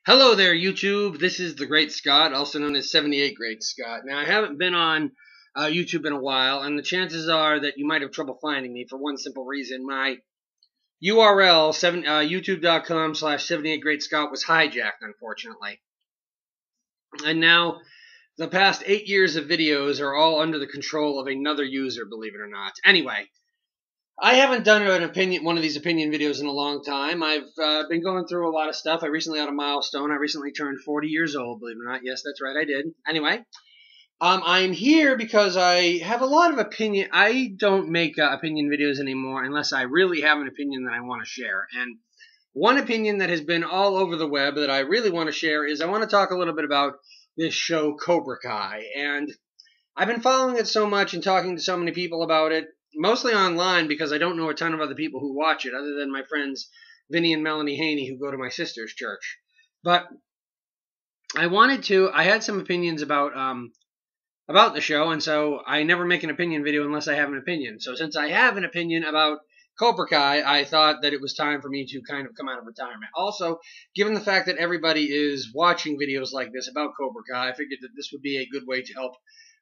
Hello there, YouTube. This is the Great Scott, also known as 78 Great Scott. Now, I haven't been on YouTube in a while, and the chances are that you might have trouble finding me for one simple reason. My URL, youtube.com/78 Great Scott, was hijacked, unfortunately. And now, the past 8 years of videos are all under the control of another user, believe it or not. Anyway, I haven't done one of these opinion videos in a long time. I've been going through a lot of stuff. I recently had a milestone. I recently turned 40 years old, believe it or not. Yes, that's right, I did. Anyway, I'm here because I have a lot of opinion. I don't make opinion videos anymore unless I really have an opinion that I want to share. And one opinion that has been all over the web that I really want to share is I want to talk a little bit about this show, Cobra Kai. And I've been following it so much and talking to so many people about it, mostly online because I don't know a ton of other people who watch it other than my friends Vinny and Melanie Haney who go to my sister's church. But I had some opinions about the show, and so I never make an opinion video unless I have an opinion. So since I have an opinion about Cobra Kai, I thought that it was time for me to kind of come out of retirement. Also, given the fact that everybody is watching videos like this about Cobra Kai, I figured that this would be a good way to help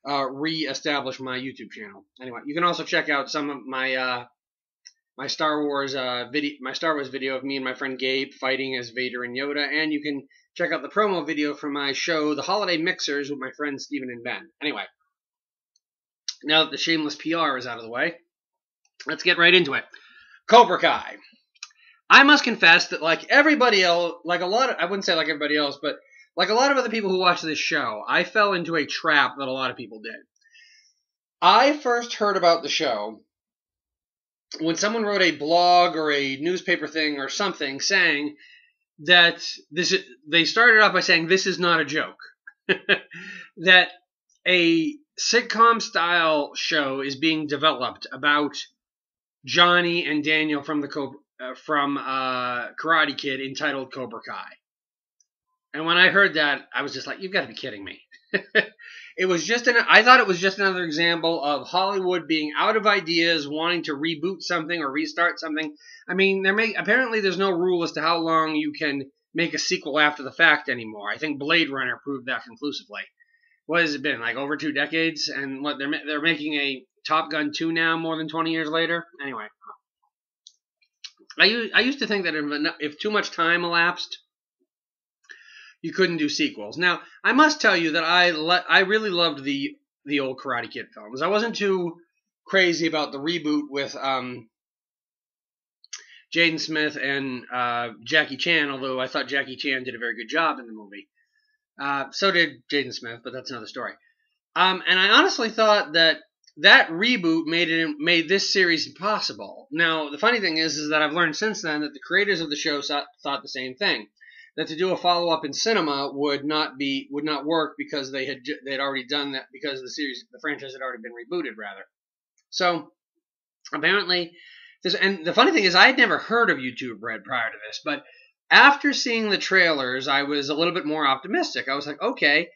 re-establish my YouTube channel. Anyway, you can also check out some of my my Star Wars video of me and my friend Gabe fighting as Vader and Yoda, and you can check out the promo video for my show, The Holiday Mixers, with my friends Steven and Ben. Anyway, now that the shameless PR is out of the way, let's get right into it. Cobra Kai. I must confess that like everybody else, I wouldn't say like everybody else, but like a lot of other people who watch this show, I fell into a trap that a lot of people did. I first heard about the show when someone wrote a blog or a newspaper thing or something saying that they started off by saying this is not a joke. That a sitcom-style show is being developed about Johnny and Daniel from Karate Kid entitled Cobra Kai. And when I heard that, I was just like, you've got to be kidding me. I thought it was just another example of Hollywood being out of ideas, wanting to reboot something or restart something. I mean, apparently there's no rule as to how long you can make a sequel after the fact anymore. I think Blade Runner proved that conclusively. What has it been, like over 2 decades? And what they're making a Top Gun 2 now, more than 20 years later? Anyway, I used to think that if too much time elapsed, you couldn't do sequels. Now, I must tell you that I really loved the old Karate Kid films. I wasn't too crazy about the reboot with Jaden Smith and Jackie Chan, although I thought Jackie Chan did a very good job in the movie. So did Jaden Smith, but that's another story. And I honestly thought that reboot made this series impossible. Now, the funny thing is that I've learned since then that the creators of the show thought the same thing. That to do a follow-up in cinema would not work because they had already done that because the franchise had already been rebooted, rather. So apparently, and the funny thing is I had never heard of YouTube Red prior to this, but after seeing the trailers, I was a little bit more optimistic. I was like, okay,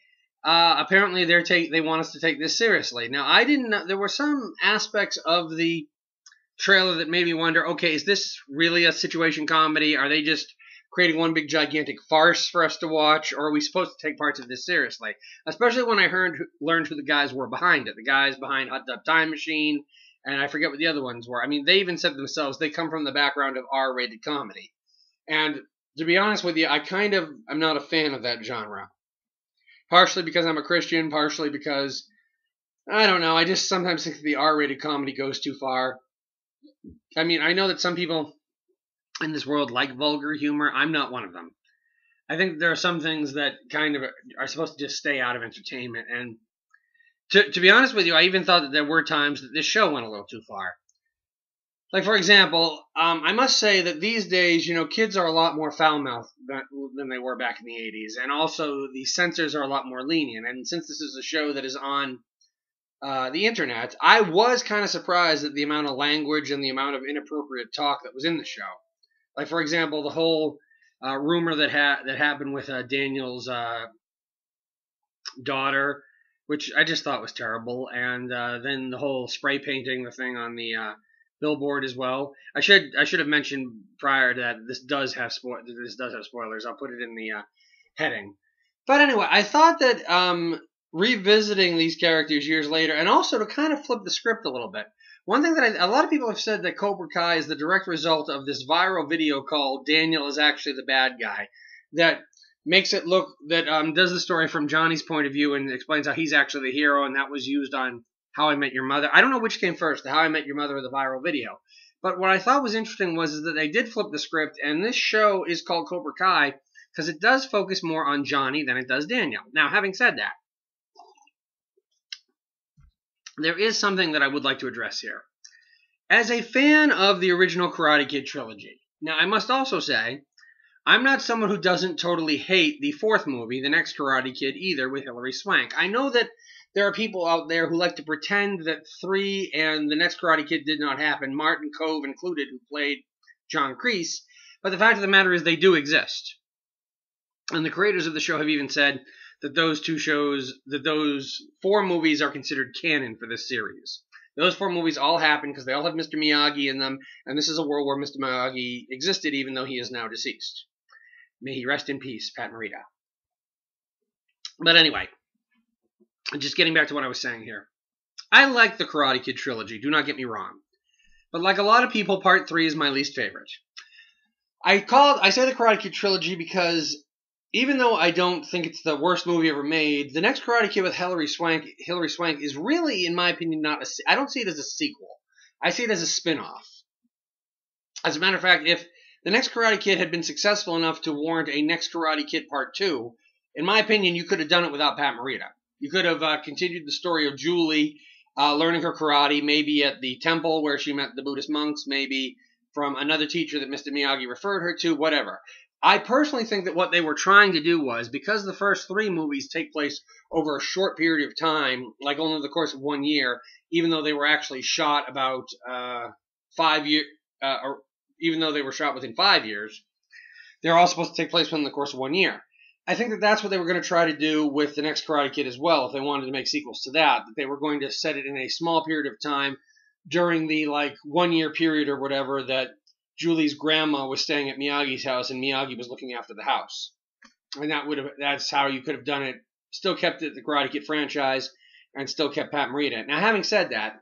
apparently they want us to take this seriously. Now I didn't know there were some aspects of the trailer that made me wonder, okay, is this really a situation comedy? Are they just creating one big gigantic farce for us to watch, or are we supposed to take parts of this seriously? Especially when I learned who the guys were behind it. The guys behind Hot Tub Time Machine, and I forget what the other ones were. I mean, they even said themselves they come from the background of R-rated comedy. And to be honest with you, I'm not a fan of that genre. Partially because I'm a Christian, partially because, I don't know, I just sometimes think the R-rated comedy goes too far. I mean, I know that some people in this world like vulgar humor. I'm not one of them. I think there are some things that kind of are supposed to just stay out of entertainment. And to be honest with you, I even thought that there were times that this show went a little too far. Like, for example, I must say that these days, kids are a lot more foul-mouthed than they were back in the 80s. And also, the censors are a lot more lenient. And since this is a show that is on the internet, I was kind of surprised at the amount of language and the amount of inappropriate talk that was in the show. Like, for example, the whole rumor that happened with Daniel's daughter, which I just thought was terrible, and then the whole spray painting the thing on the billboard as well. I should have mentioned prior to that this does have spoilers. I'll put it in the heading. But anyway, I thought that revisiting these characters years later, and also to kind of flip the script a little bit. One thing that a lot of people have said that Cobra Kai is the direct result of this viral video called "Daniel is Actually the Bad Guy," that makes it look that does the story from Johnny's point of view and explains how he's actually the hero, and that was used on How I Met Your Mother. I don't know which came first, the How I Met Your Mother or the viral video. But what I thought was interesting was that they did flip the script, and this show is called Cobra Kai because it does focus more on Johnny than it does Daniel. Now, having said that, there is something that I would like to address here. As a fan of the original Karate Kid trilogy, now I must also say, I'm not someone who doesn't totally hate the fourth movie, The Next Karate Kid, either, with Hilary Swank. I know that there are people out there who like to pretend that 3 and The Next Karate Kid did not happen, Martin Kove included, who played John Kreese, but the fact of the matter is they do exist. And the creators of the show have even said that those 4 movies are considered canon for this series. Those 4 movies all happened because they all have Mr. Miyagi in them, and this is a world where Mr. Miyagi existed even though he is now deceased. May he rest in peace, Pat Morita. But anyway, just getting back to what I was saying here. I like the Karate Kid trilogy, do not get me wrong. But like a lot of people, Part 3 is my least favorite. I say the Karate Kid trilogy because even though I don't think it's the worst movie ever made, The Next Karate Kid with Hilary Swank is really, in my opinion, I don't see it as a sequel. I see it as a spin-off. As a matter of fact, if The Next Karate Kid had been successful enough to warrant a Next Karate Kid Part 2, in my opinion, you could have done it without Pat Morita. You could have continued the story of Julie learning her karate, maybe at the temple where she met the Buddhist monks, maybe from another teacher that Mr. Miyagi referred her to, whatever. I personally think that what they were trying to do was, because the first 3 movies take place over a short period of time, like only the course of 1 year, even though they were actually shot about 5 years, or even though they were shot within 5 years, they're all supposed to take place within the course of 1 year. I think that that's what they were going to try to do with The Next Karate Kid as well, if they wanted to make sequels to that they were going to set it in a small period of time during the 1 year period or whatever that Julie's grandma was staying at Miyagi's house and Miyagi was looking after the house. And that's how you could have done it, still kept it the Karate Kid franchise, and still kept Pat Morita. Now, having said that,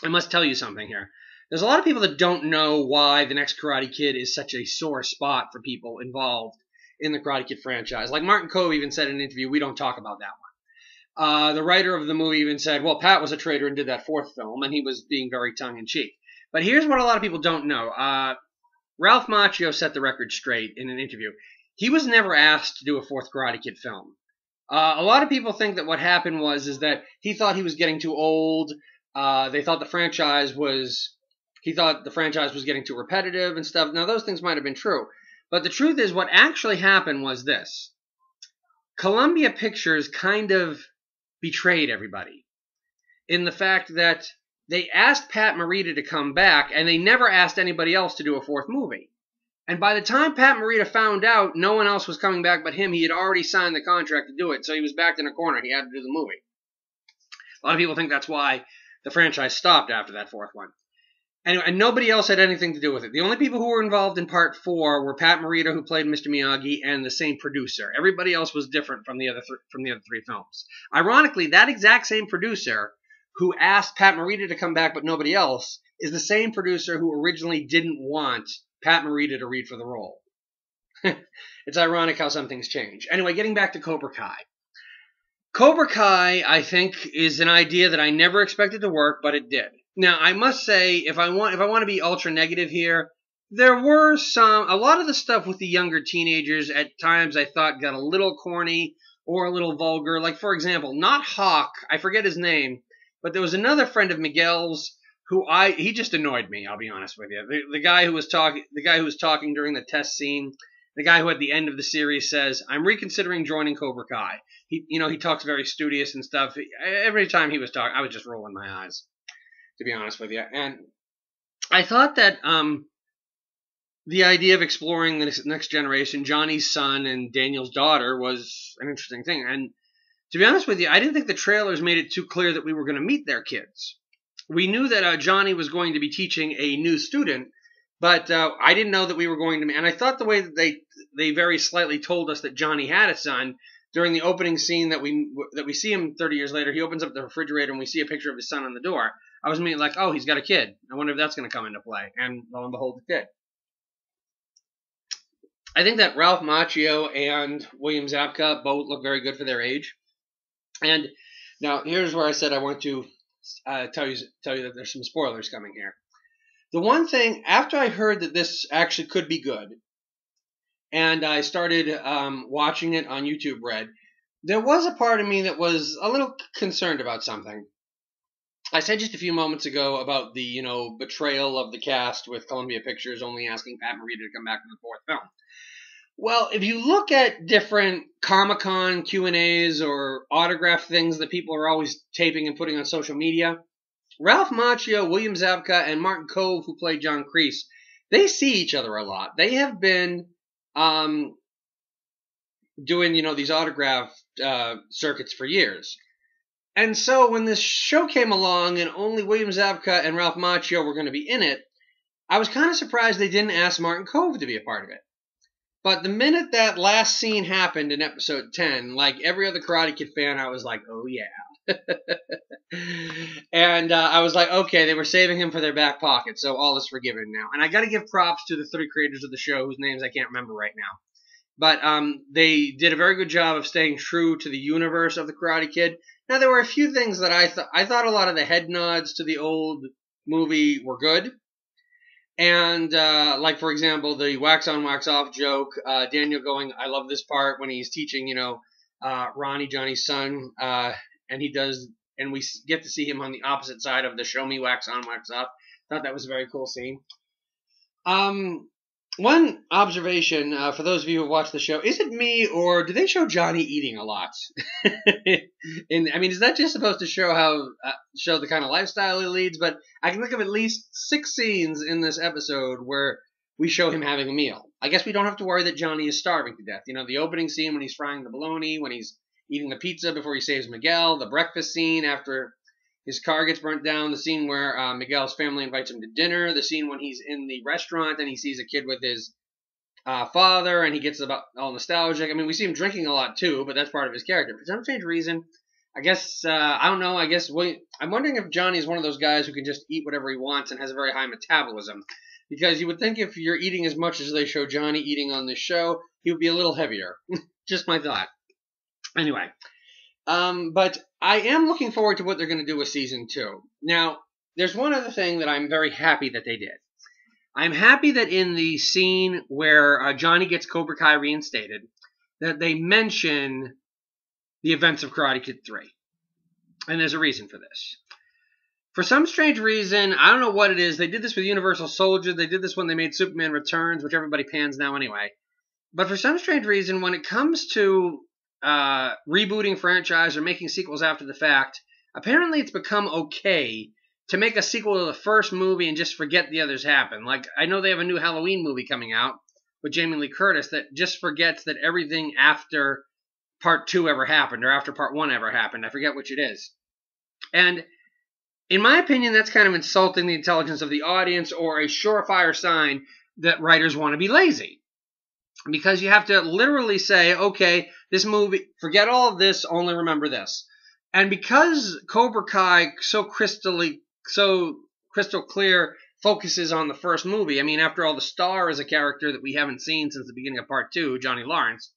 I must tell you something here. There's a lot of people that don't know why The Next Karate Kid is such a sore spot for people involved in the Karate Kid franchise. Like Martin Kove even said in an interview, we don't talk about that one. The writer of the movie even said, well, Pat was a traitor and did that 4th film, and he was being very tongue-in-cheek. But here's what a lot of people don't know. Ralph Macchio set the record straight in an interview. He was never asked to do a 4th Karate Kid film. A lot of people think that what happened is that he thought he was getting too old. They thought the franchise was getting too repetitive and stuff. Now, those things might have been true. But the truth is, what actually happened was this. Columbia Pictures kind of betrayed everybody in the fact that they asked Pat Morita to come back, and they never asked anybody else to do a 4th movie. And by the time Pat Morita found out no one else was coming back but him, he had already signed the contract to do it, so he was backed in a corner. He had to do the movie. A lot of people think that's why the franchise stopped after that 4th one. Anyway, and nobody else had anything to do with it. The only people who were involved in Part 4 were Pat Morita, who played Mr. Miyagi, and the same producer. Everybody else was different from the other 3 films. Ironically, that exact same producer who asked Pat Morita to come back but nobody else is the same producer who originally didn't want Pat Morita to read for the role. It's ironic how some things change. Anyway, getting back to Cobra Kai. Cobra Kai, I think, is an idea that I never expected to work, but it did. Now, I must say, if I want to be ultra negative here, there were a lot of the stuff with the younger teenagers at times I thought got a little corny or a little vulgar. Like, for example, not Hawk, I forget his name, but there was another friend of Miguel's he just annoyed me, I'll be honest with you. The guy who was talking during the test scene, the guy who at the end of the series says, I'm reconsidering joining Cobra Kai. He talks very studious and stuff. Every time he was talking, I was just rolling my eyes, to be honest with you. And I thought that the idea of exploring the next generation, Johnny's son and Daniel's daughter, was an interesting thing. And to be honest with you, I didn't think the trailers made it too clear that we were going to meet their kids. We knew that Johnny was going to be teaching a new student, but I didn't know that we were going to meet. And I thought the way that they very slightly told us that Johnny had a son. During the opening scene that we see him 30 years later, he opens up the refrigerator and we see a picture of his son on the door. I was immediately like, oh, he's got a kid. I wonder if that's going to come into play. And lo and behold, it did. I think that Ralph Macchio and William Zabka both look very good for their age. And now here's where I said I want to tell you that there's some spoilers coming here. The one thing, after I heard that this actually could be good, and I started watching it on YouTube Red, there was a part of me that was a little concerned about something. I said just a few moments ago about the, betrayal of the cast with Columbia Pictures only asking Pat Morita to come back for the fourth film. Well, if you look at different Comic-Con Q&As or autograph things that people are always taping and putting on social media, Ralph Macchio, William Zabka, and Martin Kove, who played John Kreese, they see each other a lot. They have been doing, these autograph circuits for years. And so when this show came along and only William Zabka and Ralph Macchio were going to be in it, I was kind of surprised they didn't ask Martin Kove to be a part of it. But the minute that last scene happened in episode 10, like every other Karate Kid fan, I was like, oh yeah. And I was like, okay, they were saving him for their back pocket, so all is forgiven now. And I got to give props to the three creators of the show, whose names I can't remember right now. But they did a very good job of staying true to the universe of the Karate Kid. Now, there were a few things that I thought a lot of the head nods to the old movie were good. And, like, for example, the wax on, wax off joke, Daniel going, I love this part when he's teaching, Ronnie, Johnny's son, and he does, and we get to see him on the opposite side of the show me wax on, wax off. Thought that was a very cool scene. One observation, for those of you who watch the show, is it me, or do they show Johnny eating a lot? Is that just supposed to show show the kind of lifestyle he leads? But I can think of at least 6 scenes in this episode where we show him having a meal. I guess we don't have to worry that Johnny is starving to death. The opening scene when he's frying the bologna, when he's eating the pizza before he saves Miguel, the breakfast scene after his car gets burnt down, the scene where Miguel's family invites him to dinner, the scene when he's in the restaurant and he sees a kid with his father and he gets about all nostalgic. We see him drinking a lot too, but that's part of his character. For some strange reason, I guess, I don't know, I'm wondering if Johnny is one of those guys who can just eat whatever he wants and has a very high metabolism. Because you would think if you're eating as much as they show Johnny eating on this show, he would be a little heavier. Just my thought. Anyway. But I am looking forward to what they're going to do with Season 2. Now, there's one other thing that I'm very happy that they did. I'm happy that in the scene where Johnny gets Cobra Kai reinstated, that they mention the events of Karate Kid 3. And there's a reason for this. For some strange reason, I don't know what it is, they did this with Universal Soldier, they did this when they made Superman Returns, which everybody pans now anyway. But for some strange reason, when it comes to rebooting franchise or making sequels after the fact, apparently it's become okay to make a sequel to the first movie and just forget the others happened. Like, I know they have a new Halloween movie coming out with Jamie Lee Curtis that just forgets that everything after Part 2 ever happened, or after Part 1 ever happened. I forget which it is. And in my opinion, that's kind of insulting the intelligence of the audience, or a surefire sign that writers want to be lazy. Because you have to literally say, okay, this movie, forget all of this, only remember this. And because Cobra Kai so crystal clear focuses on the first movie, after all, the star is a character that we haven't seen since the beginning of Part 2, Johnny Lawrence.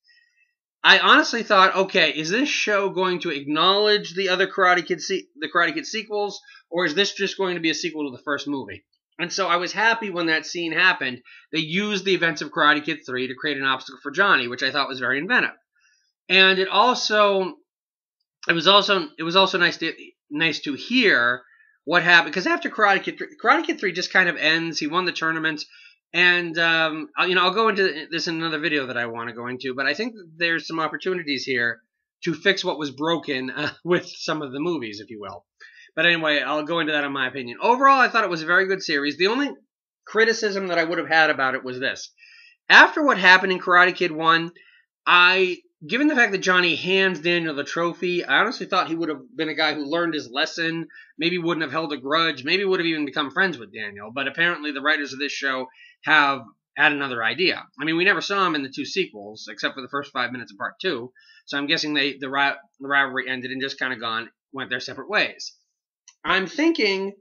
I honestly thought, okay, is this show going to acknowledge the other Karate Kid sequels, or is this just going to be a sequel to the first movie? And so I was happy when that scene happened. They used the events of Karate Kid 3 to create an obstacle for Johnny, which I thought was very inventive. And it was also nice to hear what happened, because after Karate Kid 3 just kind of ends. He won the tournament, and I'll go into this in another video that I want to go into. But I think there's some opportunities here to fix what was broken with some of the movies, if you will. But anyway, I'll go into that in my opinion. Overall, I thought it was a very good series. The only criticism that I would have had about it was this. After what happened in Karate Kid 1, given the fact that Johnny hands Daniel the trophy, I honestly thought he would have been a guy who learned his lesson, maybe wouldn't have held a grudge, maybe would have even become friends with Daniel. But apparently the writers of this show have add another idea. I mean, we never saw him in the 2 sequels, except for the first 5 minutes of part 2. So I'm guessing the rivalry ended and just kind of went their separate ways. I'm thinking,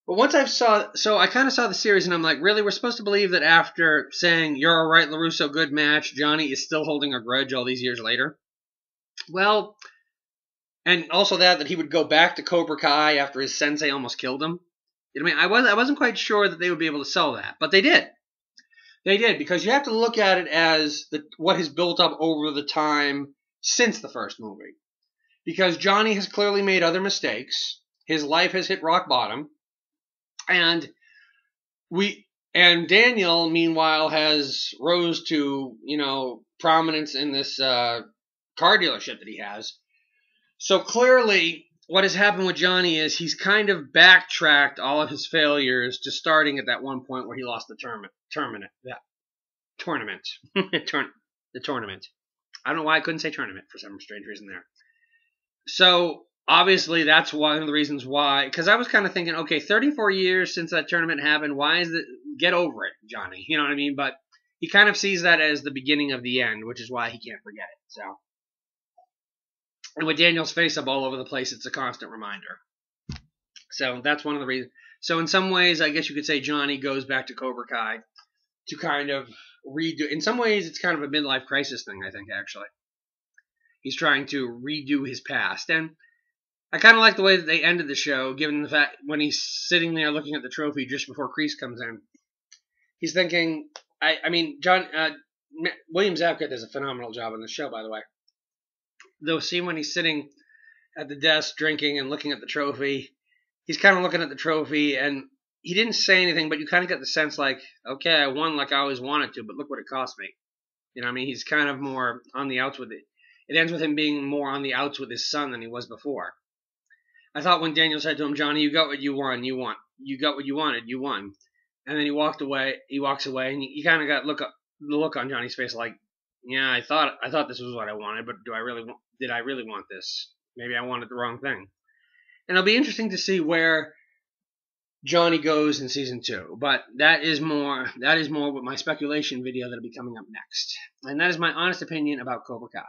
but once I kind of saw the series and I'm like, really, we're supposed to believe that after saying, "You're all right, LaRusso, good match," Johnny is still holding a grudge all these years later? Well, and also that he would go back to Cobra Kai after his sensei almost killed him. I mean, I wasn't quite sure that they would be able to sell that, but they did. They did, because you have to look at it as what has built up over the time since the first movie. Because Johnny has clearly made other mistakes. His life has hit rock bottom. And Daniel, meanwhile, has rose to, prominence in this car dealership that he has. So clearly, what has happened with Johnny is he's kind of backtracked all of his failures to starting at that one point where he lost the tournament. The tournament. I don't know why I couldn't say tournament for some strange reason there. So obviously that's one of the reasons why. Because I was kind of thinking, okay, 34 years since that tournament happened. Why is it? Get over it, Johnny. You know what I mean? But he kind of sees that as the beginning of the end, which is why he can't forget it. So. And with Daniel's face up all over the place, it's a constant reminder. So that's one of the reasons. So in some ways, I guess you could say Johnny goes back to Cobra Kai to kind of redo. In some ways, it's kind of a midlife crisis thing, I think, actually. He's trying to redo his past. And I kind of like the way that they ended the show, given the fact when he's sitting there looking at the trophy just before Kreese comes in. He's thinking, William Zabka does a phenomenal job on the show, by the way. Though, see, when he's sitting at the desk drinking and looking at the trophy, he's kind of looking at the trophy, and he didn't say anything, but you kind of get the sense like, okay, I won like I always wanted to, but look what it cost me. You know what I mean? He's kind of more on the outs with it. It ends with him being more on the outs with his son than he was before. I thought when Daniel said to him, "Johnny, you got what you won, you won. You got what you wanted, you won." And then he walks away, and you kind of got the look on Johnny's face like, yeah, I thought this was what I wanted, but did I really want this? Maybe I wanted the wrong thing. And it'll be interesting to see where Johnny goes in season 2. But that is more with my speculation video that'll be coming up next. And that is my honest opinion about Cobra Kai.